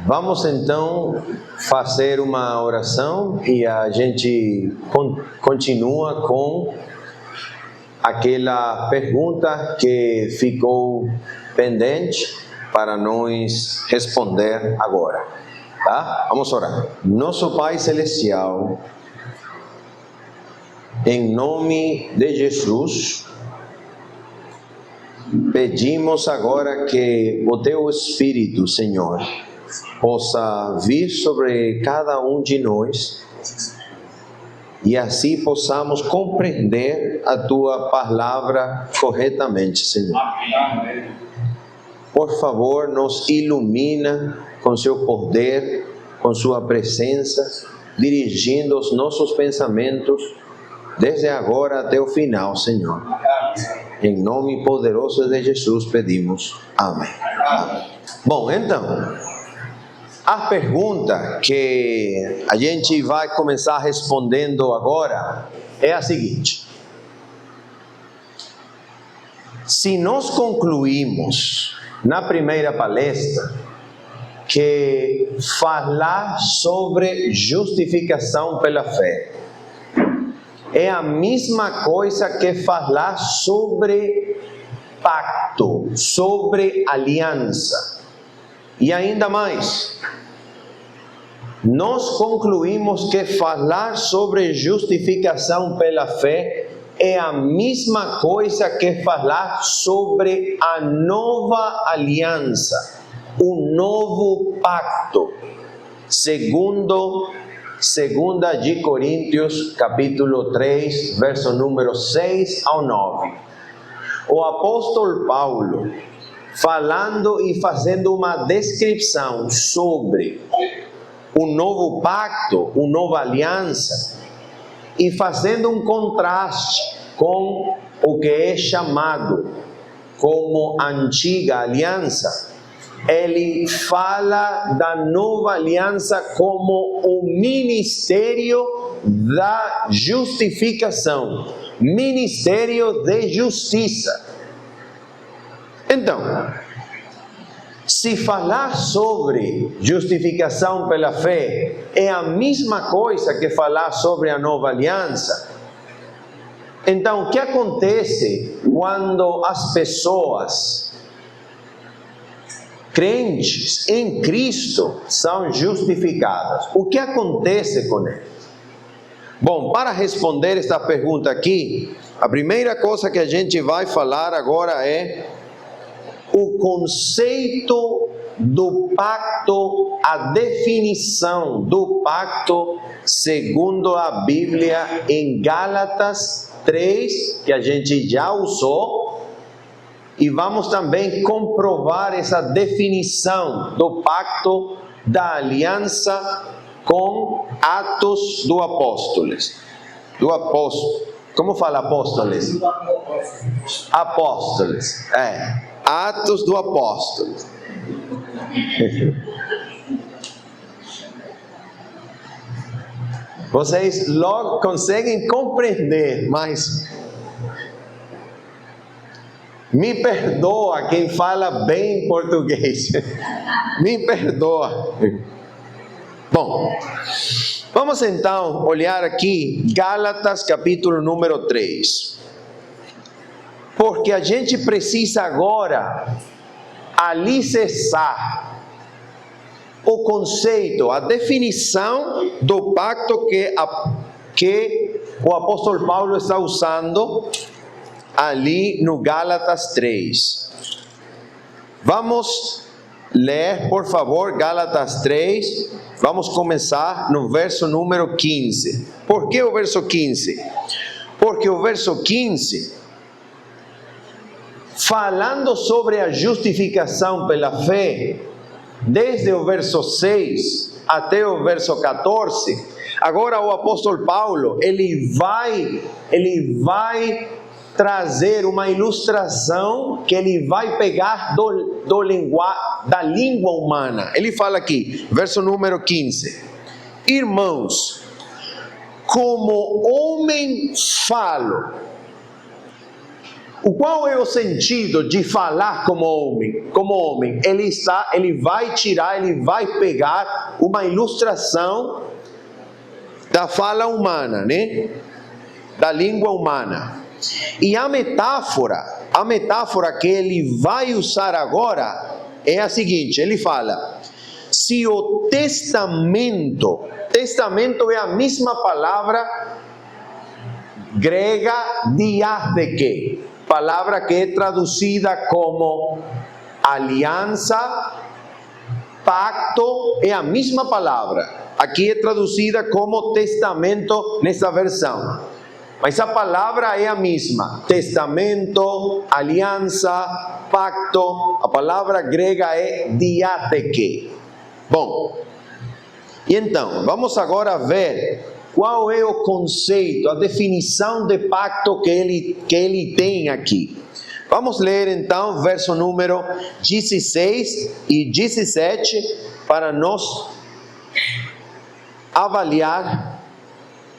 Vamos então fazer uma oração e a gente continua com aquela pergunta que ficou pendente para nós responder agora, tá? Vamos orar. Nosso Pai Celestial, em nome de Jesus, pedimos agora que o Teu Espírito, Senhor, possa vir sobre cada um de nós e assim possamos compreender a Tua palavra corretamente, Senhor. Por favor, nos ilumina com Seu poder, com Sua presença, dirigindo os nossos pensamentos desde agora até o final, Senhor. Em nome poderoso de Jesus pedimos. Amém. Bom, então, a pergunta que a gente vai começar respondendo agora é a seguinte: se nós concluímos na primeira palestra que falar sobre justificação pela fé é a mesma coisa que falar sobre pacto, sobre aliança. E ainda mais, nós concluímos que falar sobre justificação pela fé é a mesma coisa que falar sobre a nova aliança, o novo pacto, segundo 2 de Coríntios, capítulo 3, verso número 6 ao 9. O apóstolo Paulo, falando e fazendo uma descrição sobre o novo pacto, uma nova aliança, e fazendo um contraste com o que é chamado como antiga aliança, ele fala da nova aliança como o ministério da justificação, ministério de justiça. Então, se falar sobre justificação pela fé é a mesma coisa que falar sobre a nova aliança, então o que acontece quando as pessoas crentes em Cristo são justificadas? O que acontece com eles? Bom, para responder esta pergunta aqui, a primeira coisa que a gente vai falar agora é o conceito do pacto, a definição do pacto segundo a Bíblia em Gálatas 3, que a gente já usou. E vamos também comprovar essa definição do pacto da aliança com Atos dos Apóstolos. Como fala apóstolos? Apóstolos. Atos dos Apóstolos. Vocês logo conseguem compreender, mas me perdoa quem fala bem português. Me perdoa. Bom, vamos então olhar aqui Gálatas capítulo número 3. Porque a gente precisa agora alicerçar o conceito, a definição do pacto que o apóstolo Paulo está usando ali no Gálatas 3. Vamos ler, por favor, Gálatas 3. Vamos começar no verso número 15. Por que o verso 15? Porque o verso 15, falando sobre a justificação pela fé, desde o verso 6 até o verso 14, agora o apóstolo Paulo, ele vai trazer uma ilustração que ele vai pegar da língua humana. Ele fala aqui, verso número 15: irmãos, como homem falo, Qual é o sentido de falar como homem? Como homem, ele vai tirar, ele vai pegar uma ilustração da fala humana, né? Da língua humana. E a metáfora que ele vai usar agora é a seguinte, ele fala: se o testamento é a mesma palavra grega diatheke, palavra que é traduzida como aliança, pacto, é a mesma palavra. Aqui é traduzida como testamento nessa versão. Mas a palavra é a mesma. Testamento, aliança, pacto. A palavra grega é diatheke. Bom, e então, vamos agora ver qual é o conceito, a definição de pacto que ele tem aqui. Vamos ler então verso número 16 e 17 para nós avaliar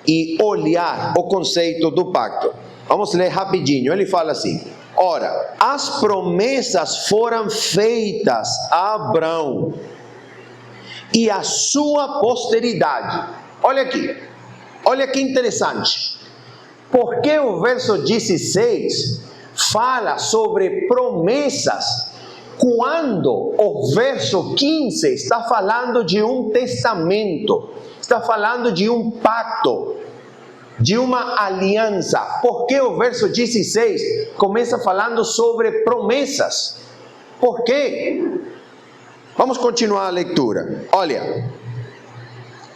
e olhar o conceito do pacto. Vamos ler rapidinho. Ele fala assim: ora, as promessas foram feitas a Abraão e a sua posteridade. Olha que interessante. Porque o verso 16 fala sobre promessas, quando o verso 15 está falando de um testamento, está falando de um pacto, de uma aliança. Porque o verso 16 começa falando sobre promessas? Por quê? Vamos continuar a leitura. Olha,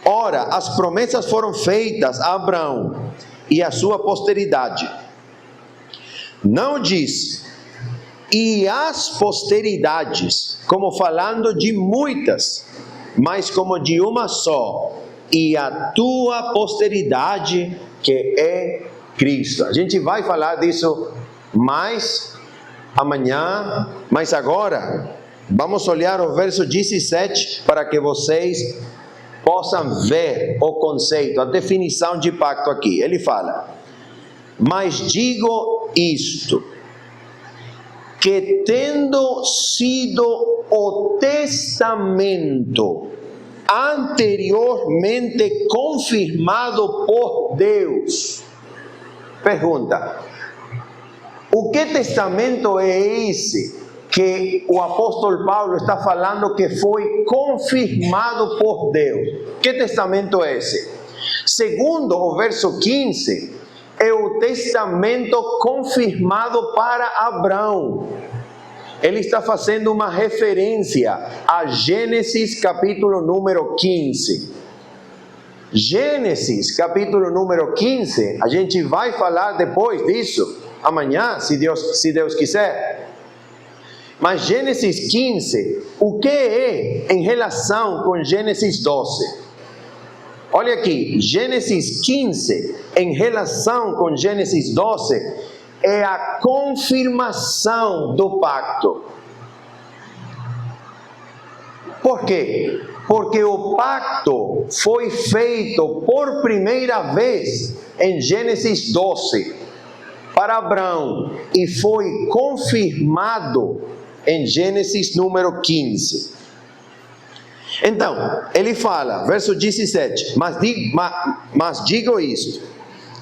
ora, as promessas foram feitas a Abraão e a sua posteridade. Não diz, e as posteridades, como falando de muitas, mas como de uma só, e a tua posteridade, que é Cristo. A gente vai falar disso mais amanhã, mas agora vamos olhar o verso 17 para que vocês possam ver o conceito, a definição de pacto aqui. Ele fala: mas digo isto, que tendo sido o testamento anteriormente confirmado por Deus. Pergunta: o que testamento é esse que o apóstolo Paulo está falando que foi confirmado por Deus? Que testamento é esse? Segundo o verso 15, é o testamento confirmado para Abraão. Ele está fazendo uma referência a Gênesis capítulo número 15. Gênesis capítulo número 15, a gente vai falar depois disso, amanhã, se Deus quiser. Mas Gênesis 15, o que é em relação com Gênesis 12? Olha aqui, Gênesis 15, em relação com Gênesis 12, é a confirmação do pacto. Por quê? Porque o pacto foi feito por primeira vez em Gênesis 12 para Abraão e foi confirmado em Gênesis número 15. Então, ele fala, verso 17, mas digo isto,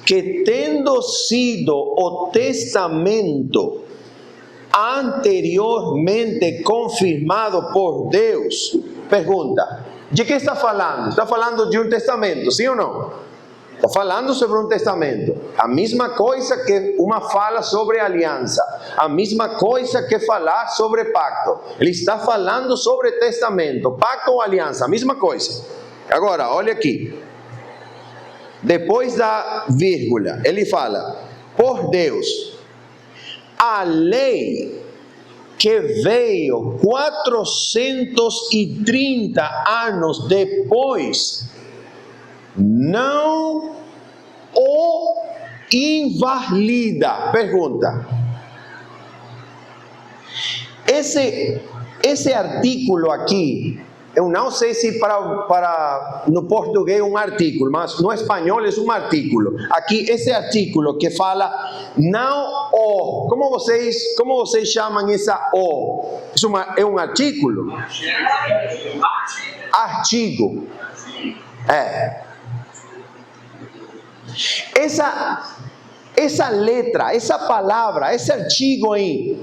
que tendo sido o testamento anteriormente confirmado por Deus. Pergunta: de que está falando? Está falando de um testamento, sim ou não? Está falando sobre um testamento. A mesma coisa que uma fala sobre aliança. A mesma coisa que falar sobre pacto. Ele está falando sobre testamento. Pacto ou aliança, a mesma coisa. Agora, olha aqui. Depois da vírgula, ele fala: por Deus, a lei que veio 430 anos depois, não o invalida. Pergunta: esse artículo aqui eu não sei se no português é um artículo, mas no espanhol é um artículo. Aqui, esse artículo que fala não o. Como vocês chamam essa o? É um artículo? Artigo. Essa letra, essa palavra, esse artigo aí,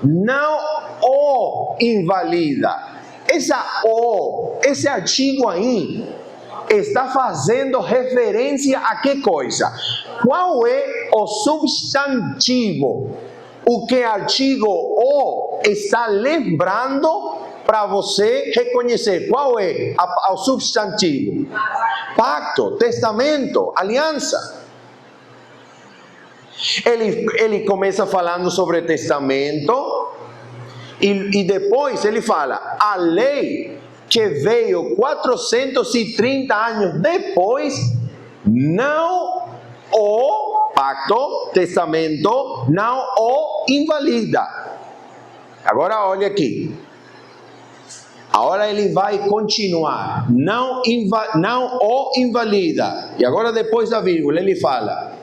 não o invalida. Esse artigo aí está fazendo referência a que coisa? Qual é o substantivo? O que artigo o está lembrando para você reconhecer? Qual é o substantivo? Pacto, testamento, aliança. Ele começa falando sobre testamento. E depois ele fala, a lei que veio 430 anos depois, não o pacto, testamento, não o invalida. Agora olha aqui. Agora ele vai continuar. Não o invalida. E agora depois da vírgula ele fala,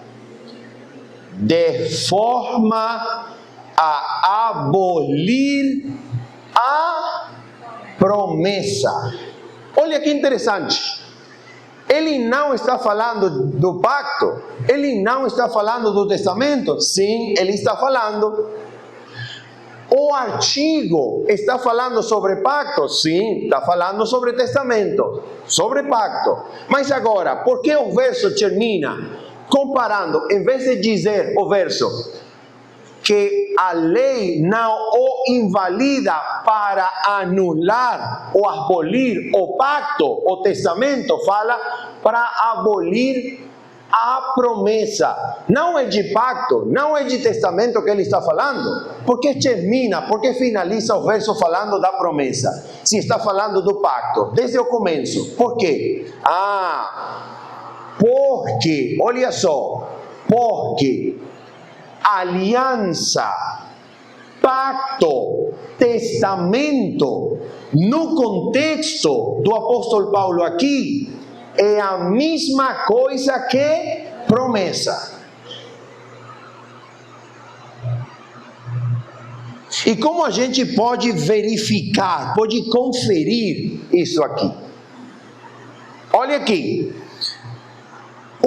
de forma a abolir a promessa. Olha que interessante. Ele não está falando do pacto. Ele não está falando do testamento. Sim, ele está falando. O artigo está falando sobre pacto. Sim, está falando sobre testamento, sobre pacto. Mas agora, por que o verso termina comparando, em vez de dizer o verso que a lei não o invalida para anular ou abolir o pacto, o testamento, fala para abolir a promessa. Não é de pacto, não é de testamento que ele está falando. Por que termina, por que finaliza o verso falando da promessa? Se está falando do pacto, desde o começo. Por quê? Porque, olha só, porque aliança, pacto, testamento, no contexto do apóstolo Paulo aqui, é a mesma coisa que promessa. E como a gente pode verificar, pode conferir isso aqui? Olha aqui.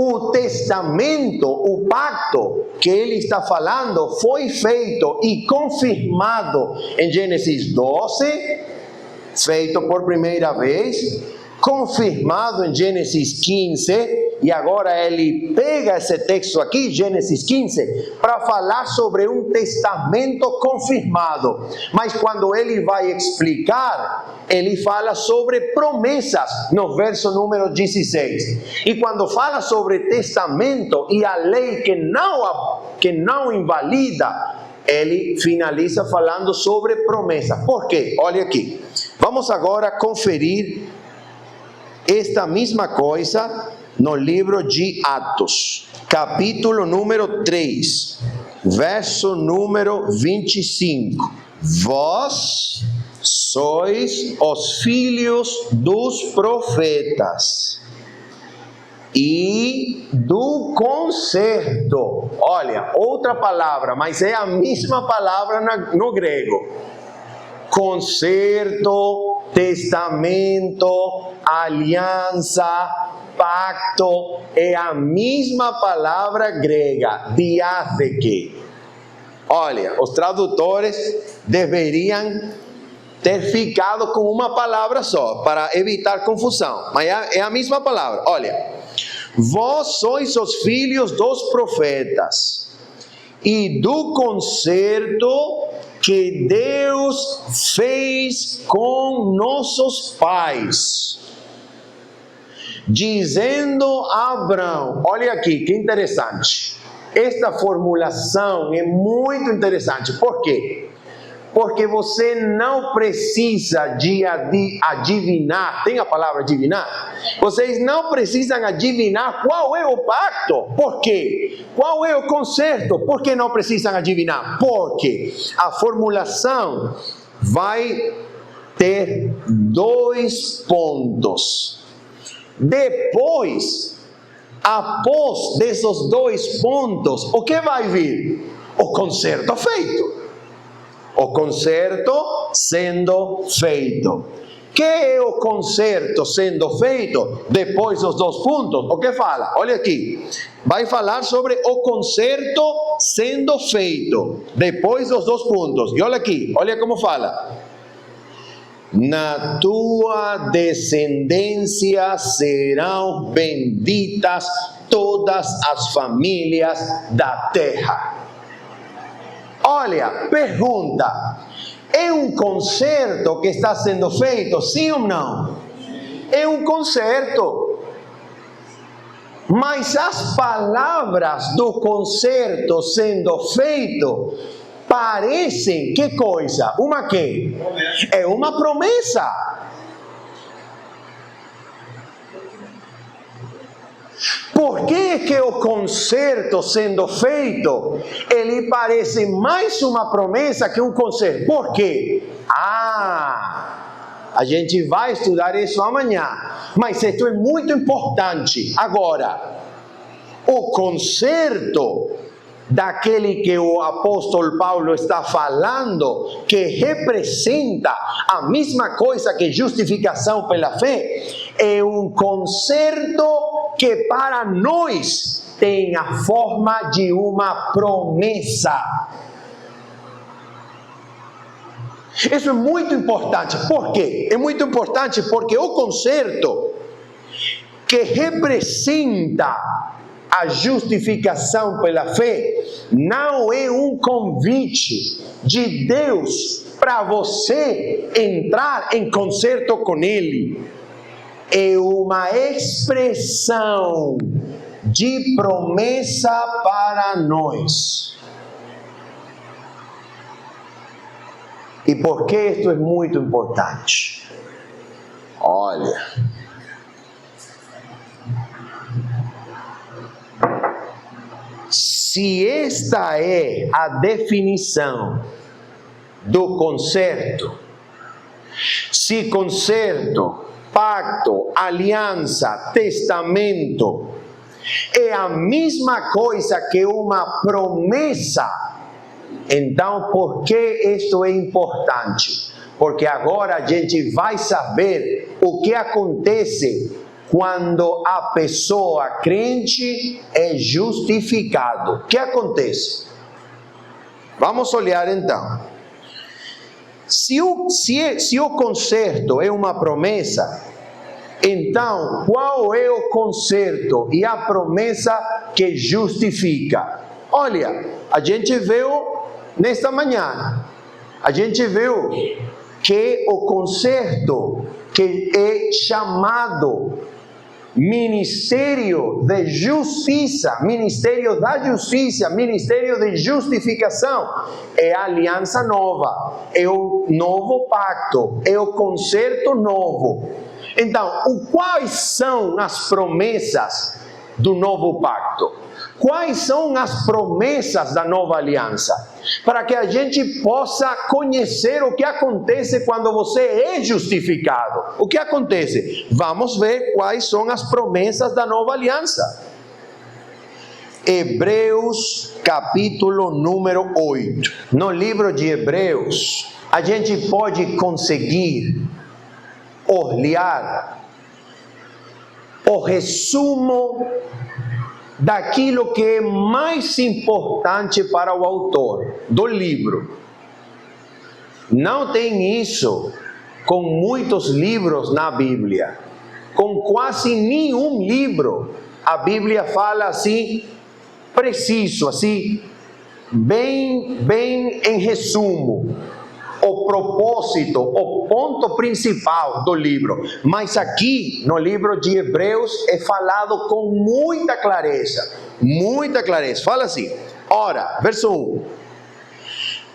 O testamento, o pacto que ele está falando foi feito e confirmado em Gênesis 12, feito por primeira vez, confirmado em Gênesis 15, e agora ele pega esse texto aqui, Gênesis 15, para falar sobre um testamento confirmado. Mas quando ele vai explicar, ele fala sobre promessas, no verso número 16. E quando fala sobre testamento e a lei que não invalida, ele finaliza falando sobre promessa. Por quê? Olha aqui. Vamos agora conferir esta mesma coisa no livro de Atos, capítulo número 3, verso número 25. Vós sois os filhos dos profetas e do concerto. Olha, outra palavra, mas é a mesma palavra no grego. Concerto, testamento, aliança, pacto, é a mesma palavra grega, diátheke. Olha, os tradutores deveriam ter ficado com uma palavra só, para evitar confusão, mas é a mesma palavra. Olha, vós sois os filhos dos profetas e do concerto que Deus fez com nossos pais, dizendo a Abraão. Olha aqui, que interessante. Esta formulação é muito interessante. Por quê? Porque você não precisa de adivinhar. Tem a palavra adivinhar? Vocês não precisam adivinhar qual é o pacto. Por quê? Qual é o concerto? Por que não precisam adivinhar? Porque a formulação vai ter 2 pontos. Depois, após desses 2 pontos, o que vai vir? O concerto feito. O concerto sendo feito. Que é o concerto sendo feito depois dos 2 pontos? O que fala? Olha aqui. Vai falar sobre o concerto sendo feito depois dos 2 pontos. E olha aqui, olha como fala. Na tua descendência serão benditas todas as famílias da terra. Olha, pergunta. É um concerto que está sendo feito, sim ou não? É um concerto. Mas as palavras do concerto sendo feito parecem, que coisa? Uma quê? É uma promessa. Por que o concerto sendo feito, ele parece mais uma promessa que um concerto? Por quê? A gente vai estudar isso amanhã. Mas isso é muito importante. Agora, o concerto daquele que o apóstolo Paulo está falando, que representa a mesma coisa que justificação pela fé, é um concerto que para nós tem a forma de uma promessa. Isso é muito importante. Por quê? É muito importante porque o concerto que representa a justificação pela fé não é um convite de Deus para você entrar em concerto com Ele. É uma expressão de promessa para nós. E por que isto é muito importante? Olha, se esta é a definição do concerto, se concerto, pacto, aliança, testamento é a mesma coisa que uma promessa, então por que isto é importante? Porque agora a gente vai saber o que acontece quando a pessoa crente é justificado. O que acontece? Vamos olhar então. Se o concerto é uma promessa, então qual é o concerto e a promessa que justifica? Olha, a gente viu nesta manhã, a gente viu que o concerto que é chamado Ministério de Justiça, Ministério da Justiça, Ministério de Justificação, é a aliança nova, é o novo pacto, é o concerto novo. Então, quais são as promessas do novo pacto? Quais são as promessas da nova aliança? Para que a gente possa conhecer o que acontece quando você é justificado. O que acontece? Vamos ver quais são as promessas da nova aliança. Hebreus, capítulo número 8. No livro de Hebreus, a gente pode conseguir olhar o resumo daquilo que é mais importante para o autor do livro. Não tem isso com muitos livros na Bíblia. Com quase nenhum livro a Bíblia fala assim, preciso, assim, bem em resumo, o propósito, o ponto principal do livro. Mas aqui, no livro de Hebreus, é falado com muita clareza. Muita clareza. Fala assim, ora, verso 1.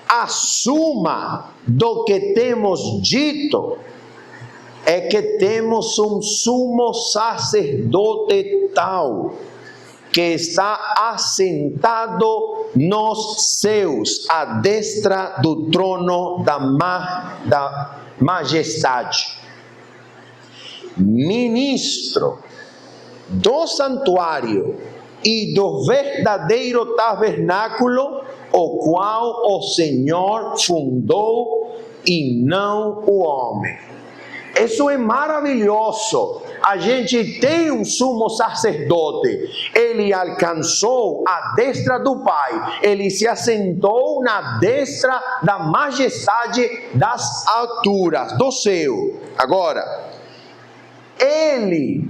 A suma do que temos dito é que temos um sumo sacerdote tal, que está assentado nos céus, à destra do trono da majestade. ministro do santuário e do verdadeiro tabernáculo, o qual o Senhor fundou e não o homem. Isso é maravilhoso. A gente tem um sumo sacerdote. Ele alcançou a destra do Pai. Ele se assentou na destra da majestade das alturas, do céu. Agora, ele,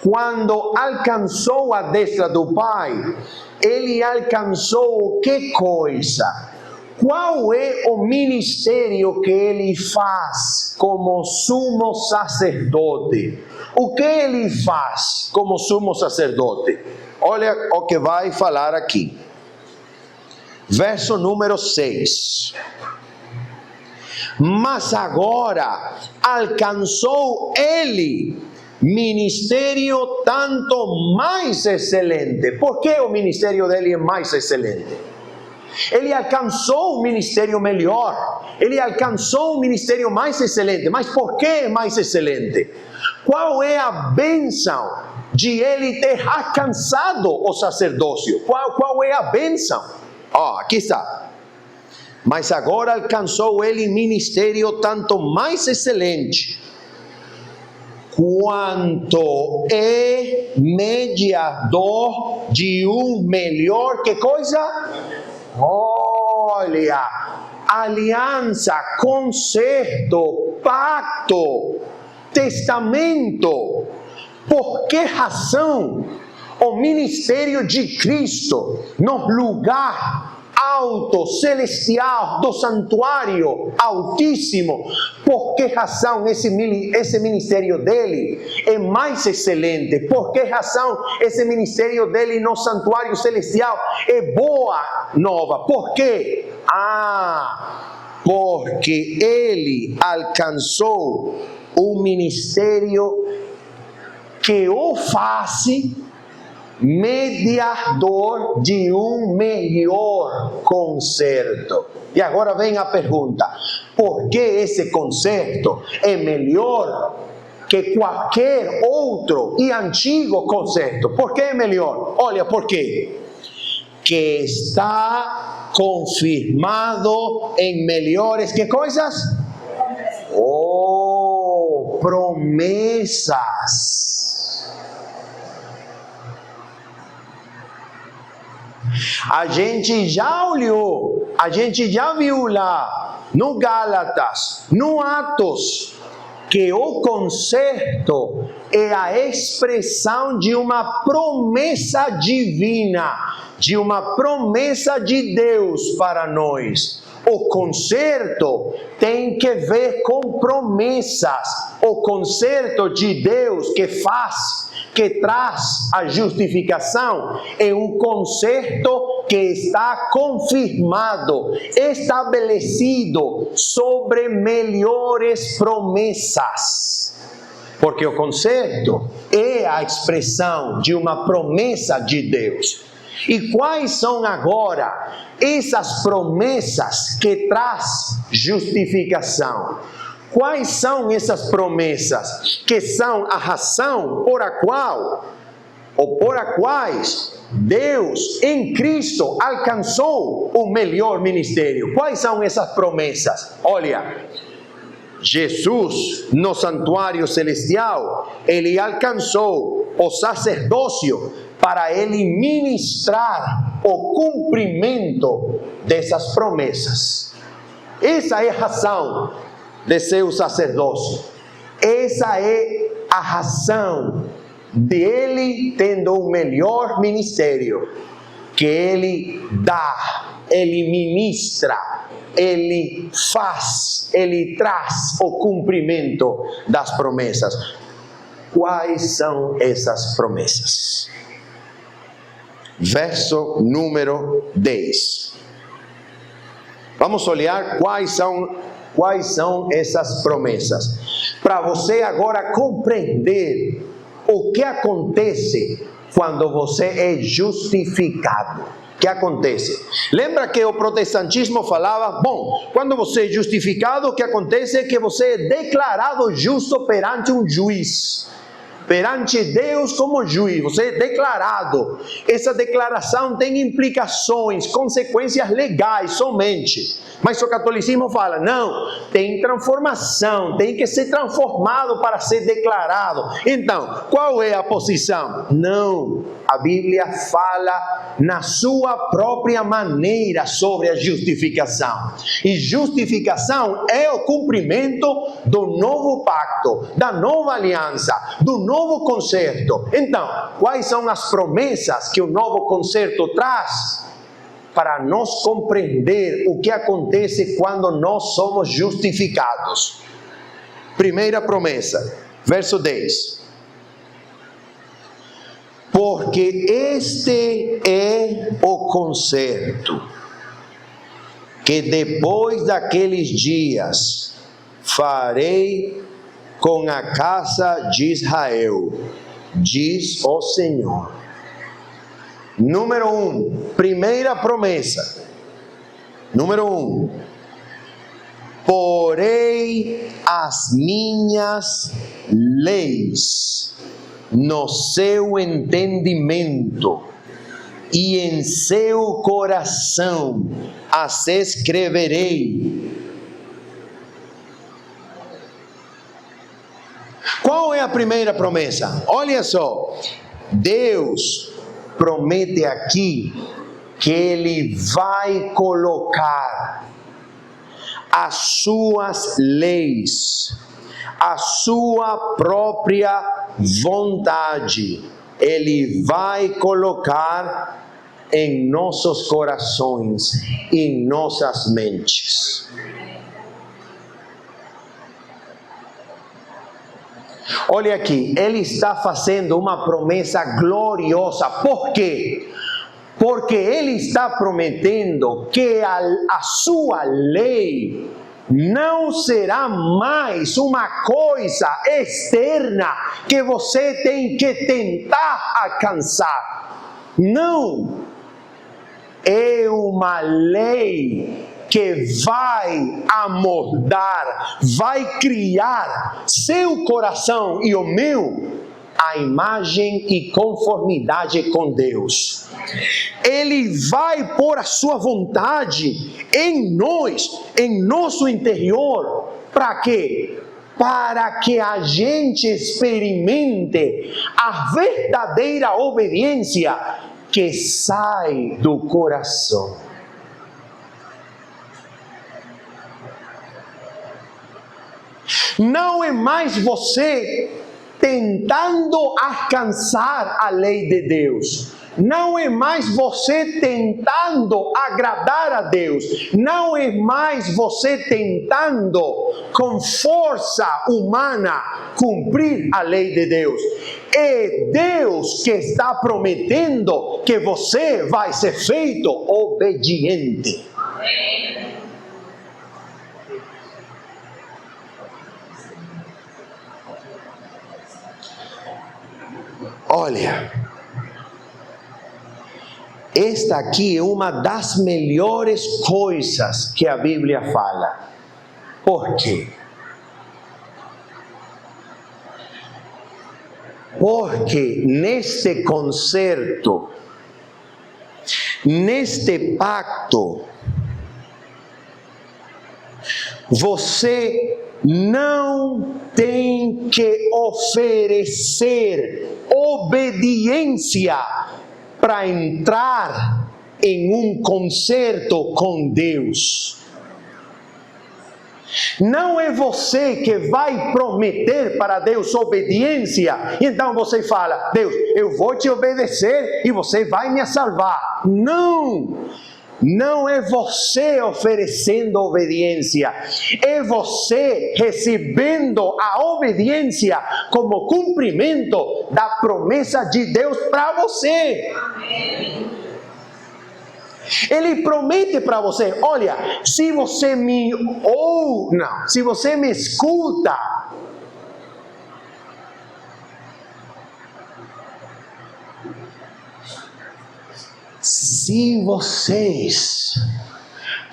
quando alcançou a destra do Pai, ele alcançou que coisa? Qual é o ministério que ele faz como sumo sacerdote? O que ele faz como sumo sacerdote? Olha o que vai falar aqui. Verso número 6. Mas agora alcançou ele ministério tanto mais excelente. Por que o ministério dele é mais excelente? Ele alcançou um ministério melhor. Ele alcançou um ministério mais excelente. Mas por que é mais excelente? Qual é a bênção de ele ter alcançado o sacerdócio? Qual é a bênção? Aqui está. Mas agora alcançou ele ministério tanto mais excelente, quanto é mediador de um melhor, que coisa? Olha, aliança, concerto, pacto, testamento. Por que razão o ministério de Cristo no lugar alto, celestial, do santuário altíssimo, por que razão esse ministério dele é mais excelente? Por que razão esse ministério dele no santuário celestial é boa nova? Por quê? Porque ele alcançou um ministério que o faz mediador de um melhor concerto. E agora vem a pergunta: por que esse concerto é melhor que qualquer outro e antigo concerto? Por que é melhor? Olha, por quê? Que está confirmado em melhores, que coisas? Promessas. A gente já olhou, a gente já viu lá no Gálatas, no Atos, que o concerto é a expressão de uma promessa divina, de uma promessa de Deus para nós. O concerto tem que ver com promessas. O concerto de Deus que traz a justificação, é um concerto que está confirmado, estabelecido sobre melhores promessas. Porque o concerto é a expressão de uma promessa de Deus. E quais são agora essas promessas que traz justificação? Quais são essas promessas que são a razão por a qual ou por a quais Deus em Cristo alcançou o melhor ministério? Quais são essas promessas? Olha, Jesus no santuário celestial, ele alcançou o sacerdócio para ele ministrar o cumprimento dessas promessas. Essa é a razão de seu sacerdócio. Essa é a razão dele tendo o melhor ministério, que ele dá, ele ministra, ele faz, ele traz o cumprimento das promessas. Quais são essas promessas? Verso número 10. Vamos olhar quais são essas promessas, para você agora compreender o que acontece quando você é justificado. O que acontece? Lembra que o protestantismo falava, bom, quando você é justificado, o que acontece é que você é declarado justo perante um juiz. Perante Deus como juiz, você é declarado. Essa declaração tem implicações, consequências legais somente. Mas o catolicismo fala, não, tem transformação, tem que ser transformado para ser declarado. Então, qual é a posição? Não, a Bíblia fala na sua própria maneira sobre a justificação. E justificação é o cumprimento do novo pacto, da nova aliança, do novo concerto. Então, quais são as promessas que o novo concerto traz? Para nós compreender o que acontece quando nós somos justificados. Primeira promessa, verso 10. Porque este é o concerto, que depois daqueles dias farei com a casa de Israel, diz o Senhor. Número 1, primeira promessa. Número 1. Porei as minhas leis no seu entendimento e em seu coração as escreverei. Qual é a primeira promessa? Olha só, Deus promete aqui que Ele vai colocar as suas leis, a sua própria vontade, Ele vai colocar em nossos corações, em nossas mentes. Olha aqui, Ele está fazendo uma promessa gloriosa. Por quê? Porque Ele está prometendo que a sua lei não será mais uma coisa externa que você tem que tentar alcançar. Não, é uma lei que vai amoldar, vai criar seu coração e o meu a imagem e conformidade com Deus. Ele vai pôr a sua vontade em nós, em nosso interior. Para quê? Para que a gente experimente a verdadeira obediência que sai do coração. Não é mais você tentando alcançar a lei de Deus. Não é mais você tentando agradar a Deus. Não é mais você tentando, com força humana, cumprir a lei de Deus. É Deus que está prometendo que você vai ser feito obediente. Olha, esta aqui é uma das melhores coisas que a Bíblia fala. Por quê? Porque neste concerto, neste pacto, você não tem que oferecer obediência para entrar em um concerto com Deus. Não é você que vai prometer para Deus obediência, então você fala, Deus, eu vou te obedecer e você vai me salvar. Não! Não é você oferecendo obediência, é você recebendo a obediência como cumprimento da promessa de Deus para você. Amém. Ele promete para você, olha, se você me se você me escuta, se vocês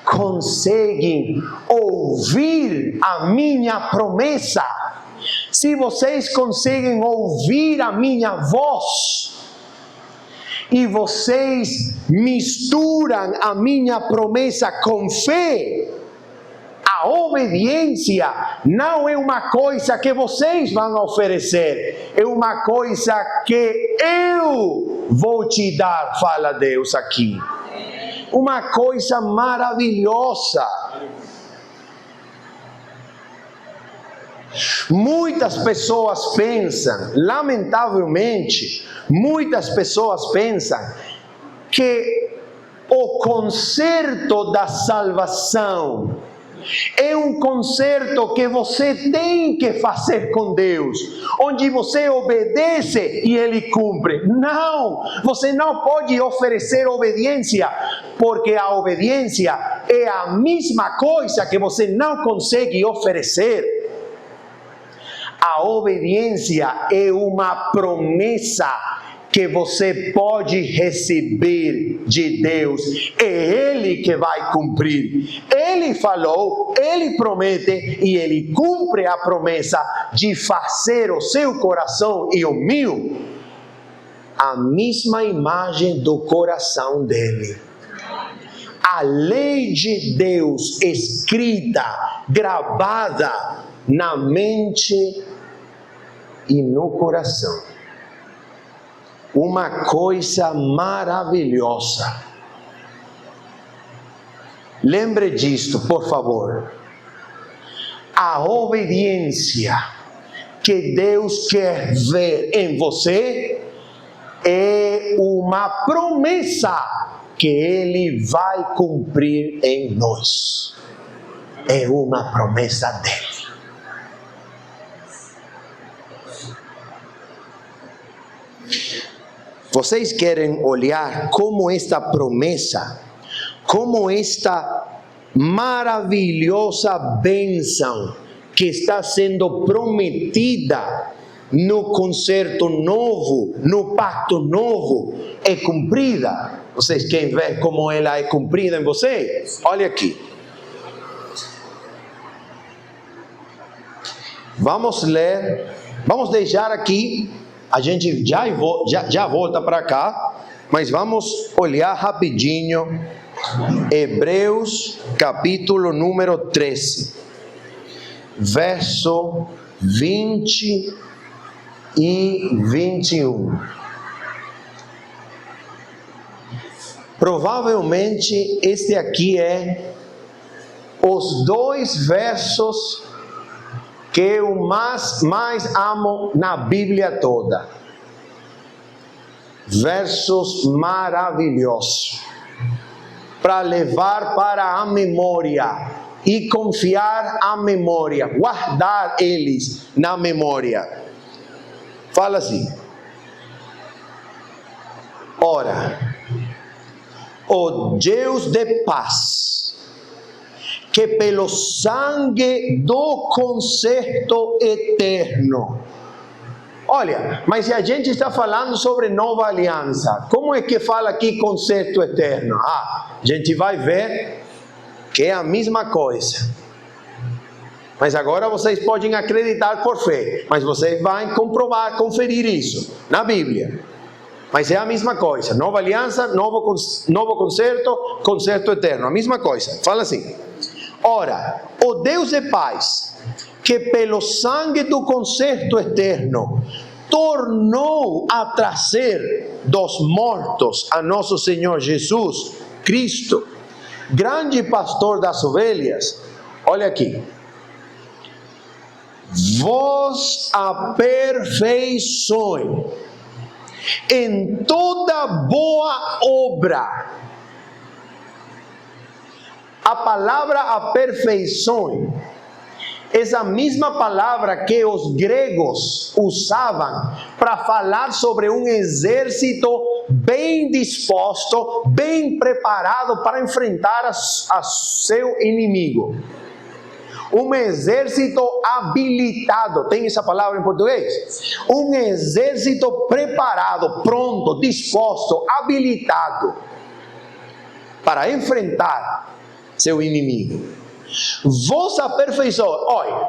conseguem ouvir a minha promessa, se vocês conseguem ouvir a minha voz, e vocês misturam a minha promessa com fé, a obediência não é uma coisa que vocês vão oferecer, é uma coisa que eu vou te dar, fala Deus aqui. Uma coisa maravilhosa. Muitas pessoas pensam, lamentavelmente, muitas pessoas pensam que o concerto da salvação é um concerto que você tem que fazer com Deus, onde você obedece e Ele cumpre. Não, você não pode oferecer obediência, porque a obediência é a mesma coisa que você não consegue oferecer. A obediência é uma promessa que você pode receber de Deus. É Ele que vai cumprir. Ele falou, Ele promete e Ele cumpre a promessa de fazer o seu coração e o meu a mesma imagem do coração dele. A lei de Deus escrita, gravada na mente e no coração. Uma coisa maravilhosa. Lembre disto, por favor. A obediência que Deus quer ver em você é uma promessa que Ele vai cumprir em nós. É uma promessa dele. Vocês querem olhar como esta promessa, como esta maravilhosa bênção que está sendo prometida no concerto novo, no pacto novo, é cumprida? Vocês querem ver como ela é cumprida em vocês? Olha aqui. Vamos ler, vamos deixar aqui. A gente já volta para cá, mas vamos olhar rapidinho Hebreus capítulo número 13, verso 20 e 21. Provavelmente este aqui é os dois versos que eu mais amo na Bíblia toda. Versos maravilhosos, para levar para a memória e confiar a memória, guardar eles na memória. Fala assim: ora, o Deus de paz, que pelo sangue do concerto eterno. Olha, mas se a gente está falando sobre nova aliança, como é que fala aqui concerto eterno? A gente vai ver que é a mesma coisa. Mas agora vocês podem acreditar por fé, mas vocês vão comprovar, conferir isso na Bíblia. Mas é a mesma coisa. Nova aliança, novo concerto, concerto eterno. A mesma coisa. Fala assim: ora, o Deus de paz, que pelo sangue do concerto eterno tornou a trazer dos mortos a nosso Senhor Jesus Cristo, grande pastor das ovelhas. Olha aqui: vos aperfeiçoe em toda boa obra. A palavra aperfeiçoe é a mesma palavra que os gregos usavam para falar sobre um exército bem disposto, bem preparado para enfrentar a seu inimigo. Um exército habilitado, tem essa palavra em português? Um exército preparado, pronto, disposto, habilitado. para enfrentar seu inimigo. Vos aperfeiçoa. Olha,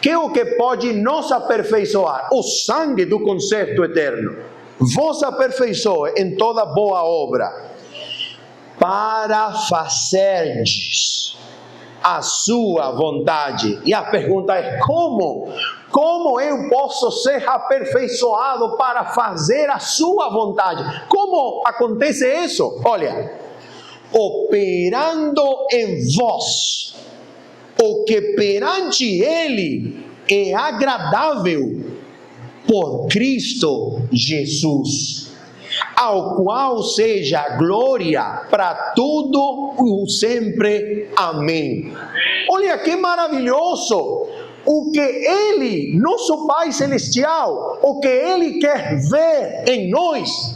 que é o que pode nos aperfeiçoar? O sangue do concerto eterno. Vos aperfeiçoa em toda boa obra, para fazerdes a sua vontade. E a pergunta é: como? Como eu posso ser aperfeiçoado para fazer a sua vontade? Como acontece isso? Olha, operando em vós o que perante Ele é agradável por Cristo Jesus, ao qual seja a glória para tudo o sempre. Amém. Olha que maravilhoso! O que Ele, nosso Pai Celestial, o que Ele quer ver em nós,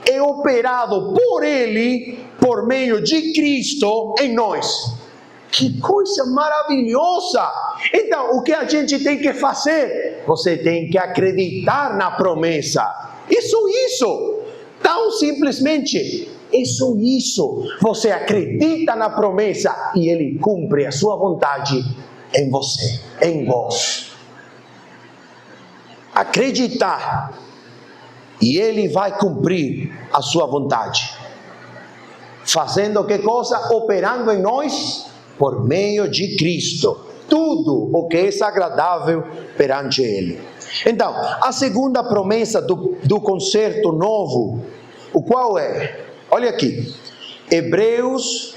é operado por Ele, por meio de Cristo em nós. Que coisa maravilhosa! Então, o que a gente tem que fazer? Você tem que acreditar na promessa. Isso. Tão simplesmente. Isso. Você acredita na promessa e Ele cumpre a sua vontade em você, em vós. Acreditar e Ele vai cumprir a sua vontade. Fazendo que coisa? Operando em nós por meio de Cristo. Tudo o que é agradável perante Ele. Então, a segunda promessa do concerto novo, o qual é? Olha aqui, Hebreus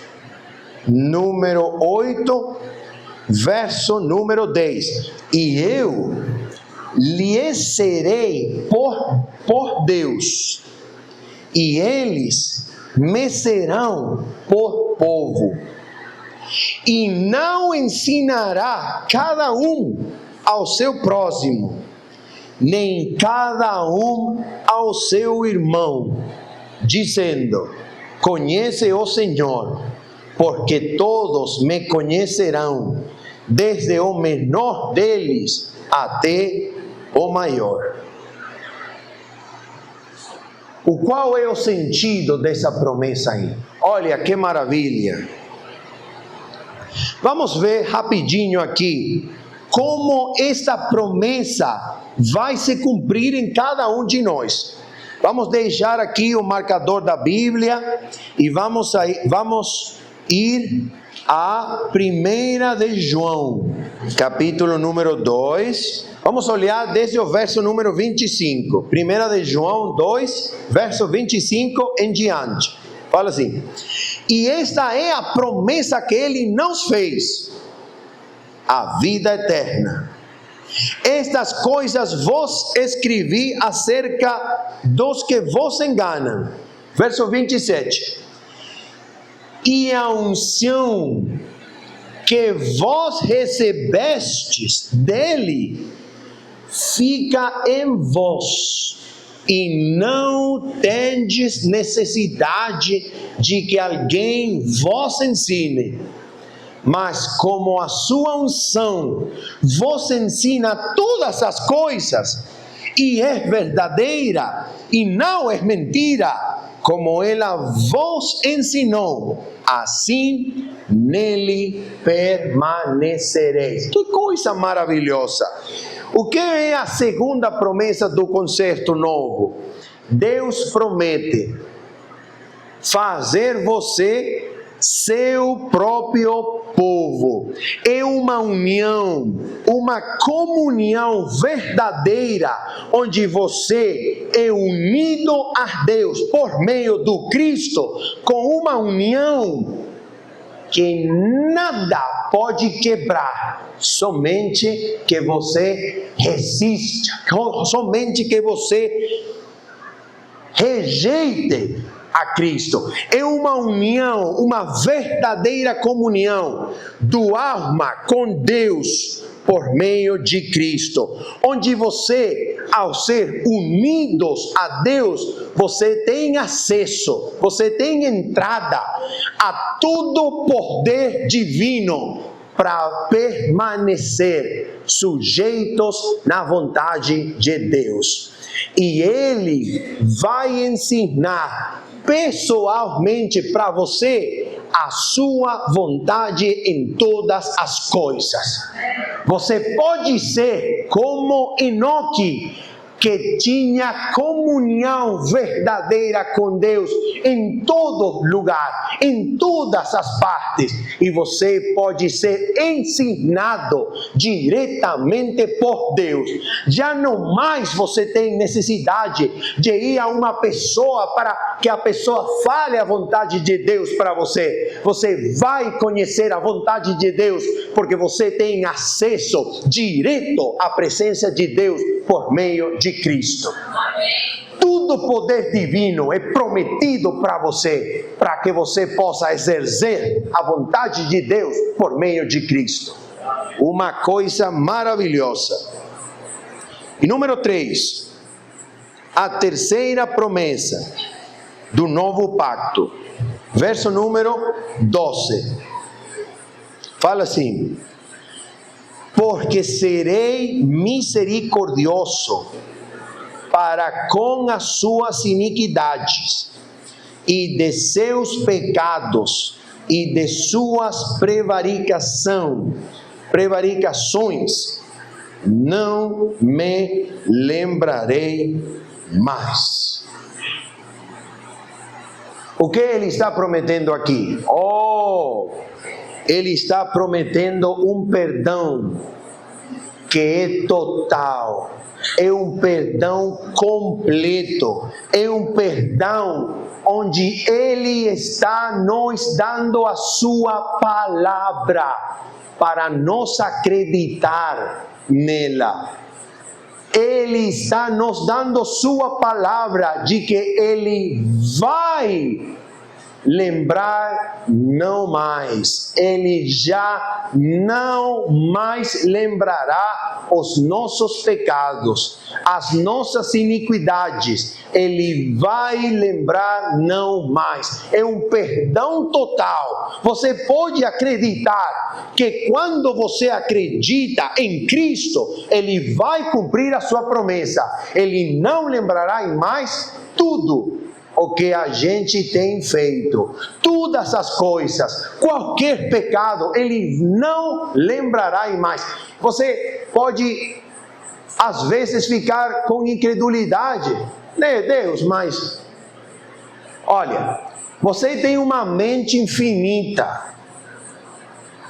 número 8, verso número 10. E eu lhes serei por Deus, e eles me serão por povo. E não ensinará cada um ao seu próximo, nem cada um ao seu irmão, dizendo: conhece o Senhor, porque todos me conhecerão, desde o menor deles até o maior. Qual é o sentido dessa promessa aí? Olha que maravilha! Vamos ver rapidinho aqui como esta promessa vai se cumprir em cada um de nós. Vamos deixar aqui o marcador da Bíblia e vamos ir a 1 de João, capítulo número 2. Vamos olhar desde o verso número 25. 1 de João 2, verso 25 em diante. Fala assim: e esta é a promessa que Ele nos fez, a vida eterna. Estas coisas vos escrevi acerca dos que vos enganam. Verso 27. E a unção que vós recebestes dele fica em vós, e não tendes necessidade de que alguém vos ensine. Mas como a sua unção vos ensina todas as coisas, e é verdadeira, e não é mentira, como ela vos ensinou, assim nele permanecereis. Que coisa maravilhosa! O que é a segunda promessa do concerto novo? Deus promete fazer você seu próprio povo. É uma união, uma comunhão verdadeira, onde você é unido a Deus por meio do Cristo, com uma união que nada pode quebrar, somente que você resista, somente que você rejeite a Cristo. É uma união, uma verdadeira comunhão do alma com Deus por meio de Cristo, onde você, ao ser unidos a Deus, você tem acesso, você tem entrada a todo o poder divino para permanecer sujeitos na vontade de Deus. E Ele vai ensinar pessoalmente para você a sua vontade em todas as coisas. Você pode ser como Enoque, que tinha comunhão verdadeira com Deus em todo lugar, em todas as partes. E você pode ser ensinado diretamente por Deus. Já não mais você tem necessidade de ir a uma pessoa para que a pessoa fale a vontade de Deus para você. Você vai conhecer a vontade de Deus, porque você tem acesso direto à presença de Deus por meio de Cristo. Todo poder divino é prometido para você, para que você possa exercer a vontade de Deus por meio de Cristo. Uma coisa maravilhosa. E número 3, a terceira promessa do novo pacto. Verso número 12. Fala assim: porque serei misericordioso para com as suas iniquidades, e de seus pecados, e de suas prevaricações, não me lembrarei mais. O que ele está prometendo aqui? Ele está prometendo um perdão que é total, é um perdão completo, é um perdão onde Ele está nos dando a sua palavra para nós acreditar nela. Ele está nos dando sua palavra de que Ele vai lembrar não mais. Ele já não mais lembrará os nossos pecados, as nossas iniquidades. Ele vai lembrar não mais. É um perdão total. Você pode acreditar que quando você acredita em Cristo, Ele vai cumprir a sua promessa. Ele não lembrará mais tudo o que a gente tem feito, todas as coisas, qualquer pecado, Ele não lembrará mais. Você pode, às vezes, ficar com incredulidade, né, Deus? Mas, olha, você tem uma mente infinita.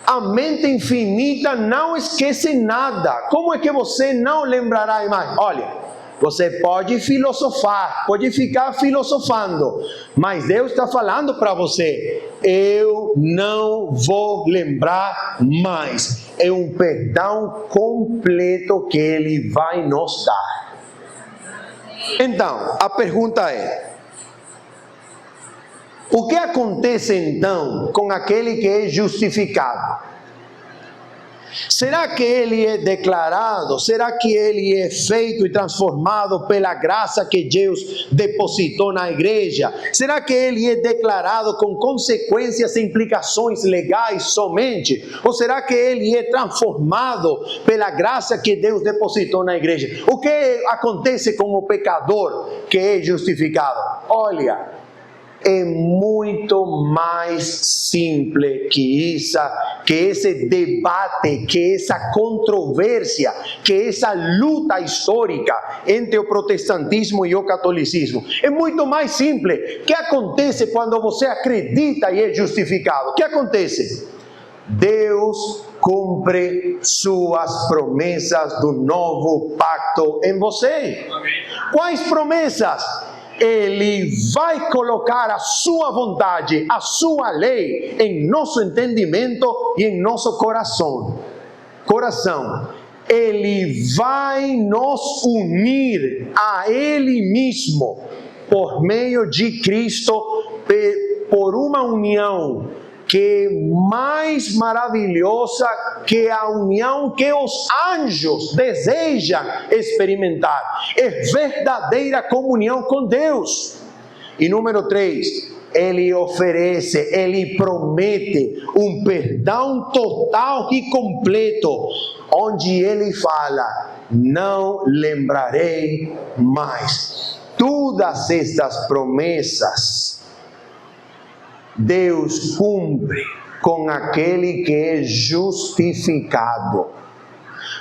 A mente infinita não esquece nada. Como é que você não lembrará mais? Olha, você pode filosofar, pode ficar filosofando, mas Deus está falando para você: eu não vou lembrar mais. É um perdão completo que Ele vai nos dar. Então, a pergunta é: o que acontece então com aquele que é justificado? Será que ele é declarado? Será que ele é feito e transformado pela graça que Deus depositou na igreja? Será que ele é declarado com consequências e implicações legais somente? Ou será que ele é transformado pela graça que Deus depositou na igreja? O que acontece com o pecador que é justificado? Olha, é muito mais simples que esse debate, que essa controvérsia, que essa luta histórica entre o protestantismo e o catolicismo. É muito mais simples. O que acontece quando você acredita e é justificado? O que acontece? Deus cumpre suas promessas do novo pacto em você. Amém. Quais promessas? Ele vai colocar a sua vontade, a sua lei em nosso entendimento e em nosso coração. Ele vai nos unir a Ele mesmo por meio de Cristo, por uma união que é mais maravilhosa que a união que os anjos desejam experimentar. É verdadeira comunhão com Deus. E número 3, Ele oferece, Ele promete um perdão total e completo, onde Ele fala: não lembrarei mais. Todas estas promessas Deus cumpre com aquele que é justificado.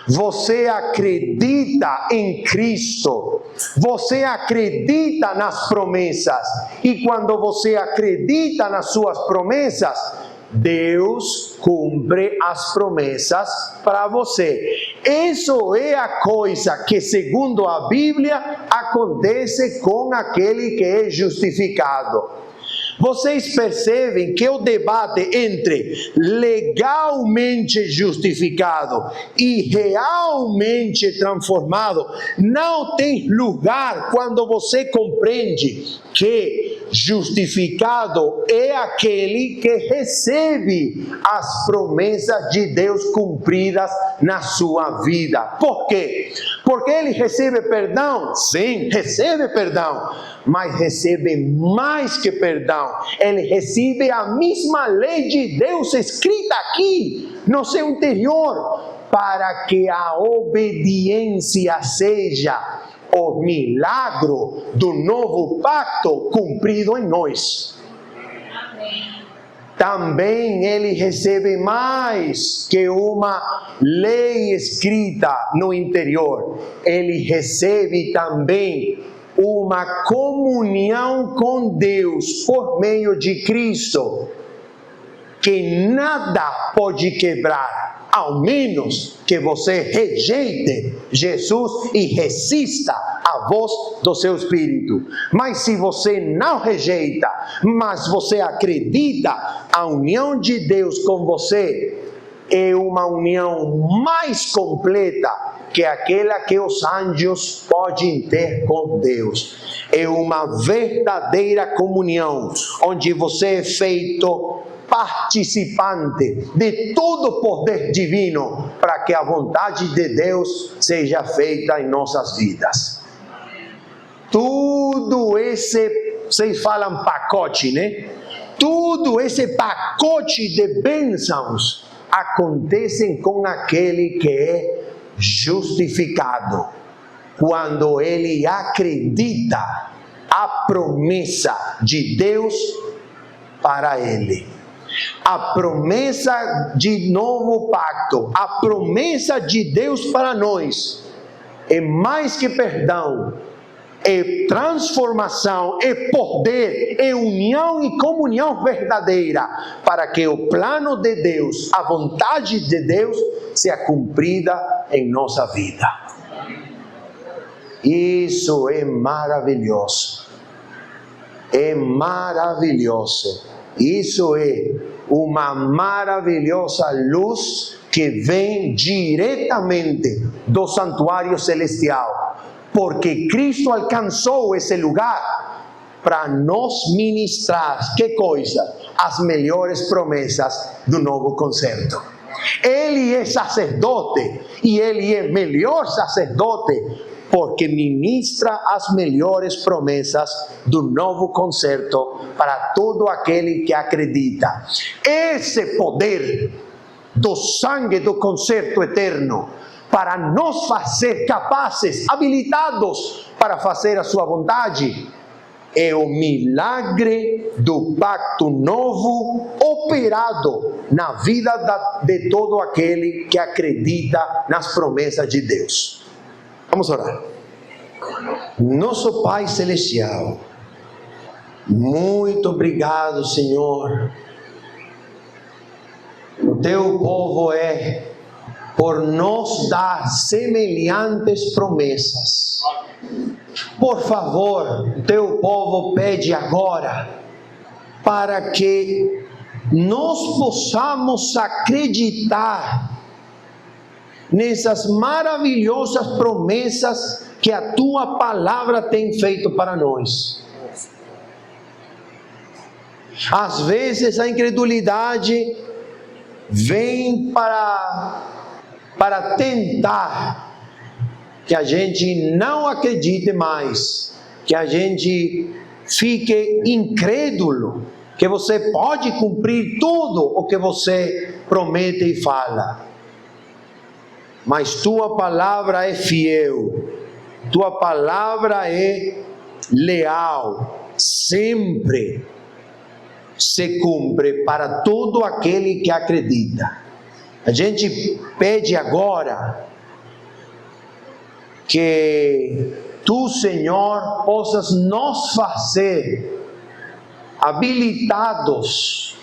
Você acredita em Cristo, você acredita nas promessas, e quando você acredita nas suas promessas, Deus cumpre as promessas para você. Isso é a coisa que, segundo a Bíblia, acontece com aquele que é justificado. Vocês percebem que o debate entre legalmente justificado e realmente transformado não tem lugar quando você compreende que justificado é aquele que recebe as promessas de Deus cumpridas na sua vida. Por quê? Porque ele recebe perdão? Sim, recebe perdão, mas recebe mais que perdão. Ele recebe a mesma lei de Deus escrita aqui no seu interior, para que a obediência seja o milagre do novo pacto cumprido em nós. Também ele recebe mais que uma lei escrita no interior. Ele recebe também uma comunhão com Deus por meio de Cristo, que nada pode quebrar, ao menos que você rejeite Jesus e resista à voz do seu Espírito. Mas se você não rejeita, mas você acredita, a união de Deus com você é uma união mais completa que aquela que os anjos podem ter com Deus. É uma verdadeira comunhão, onde você é feito participante de todo o poder divino, para que a vontade de Deus seja feita em nossas vidas. Tudo esse, vocês falam pacote, né? Tudo esse pacote de bênçãos acontecem com aquele que é justificado, quando ele acredita a promessa de Deus para ele. A promessa de novo pacto, a promessa de Deus para nós, é mais que perdão, é transformação, é poder, é união e comunhão verdadeira, para que o plano de Deus, a vontade de Deus, seja cumprida em nossa vida. Isso é maravilhoso. É maravilhoso. Isso é uma maravilhosa luz que vem diretamente do santuário celestial, porque Cristo alcançou esse lugar para nos ministrar, que coisa? As melhores promessas do novo concerto. Ele é sacerdote, e ele é melhor sacerdote, porque ministra as melhores promessas do novo concerto para todo aquele que acredita. Esse poder do sangue do concerto eterno, para nos fazer capazes, habilitados para fazer a sua vontade, é o milagre do pacto novo operado na vida de todo aquele que acredita nas promessas de Deus. Vamos orar. Nosso Pai Celestial, muito obrigado, Senhor. O teu povo é por nos dar semelhantes promessas. Por favor, o teu povo pede agora, para que nós possamos acreditar nessas maravilhosas promessas que a tua palavra tem feito para nós. Às vezes a incredulidade vem para tentar que a gente não acredite mais, que a gente fique incrédulo, que você pode cumprir tudo o que você promete e fala. Mas tua palavra é fiel, tua palavra é leal, sempre se cumpre para todo aquele que acredita. A gente pede agora que Tu, Senhor, possas nos fazer habilitados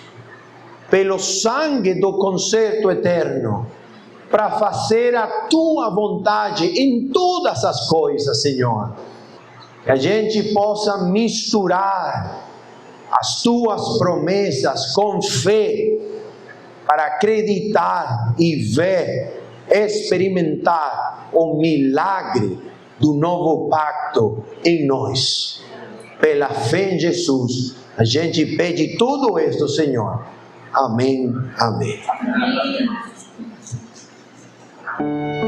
pelo sangue do concerto eterno para fazer a Tua vontade em todas as coisas, Senhor. Que a gente possa misturar as Tuas promessas com fé para acreditar e ver, experimentar o milagre do novo pacto em nós. Pela fé em Jesus, a gente pede tudo isto, Senhor. Amém, amém. Amém.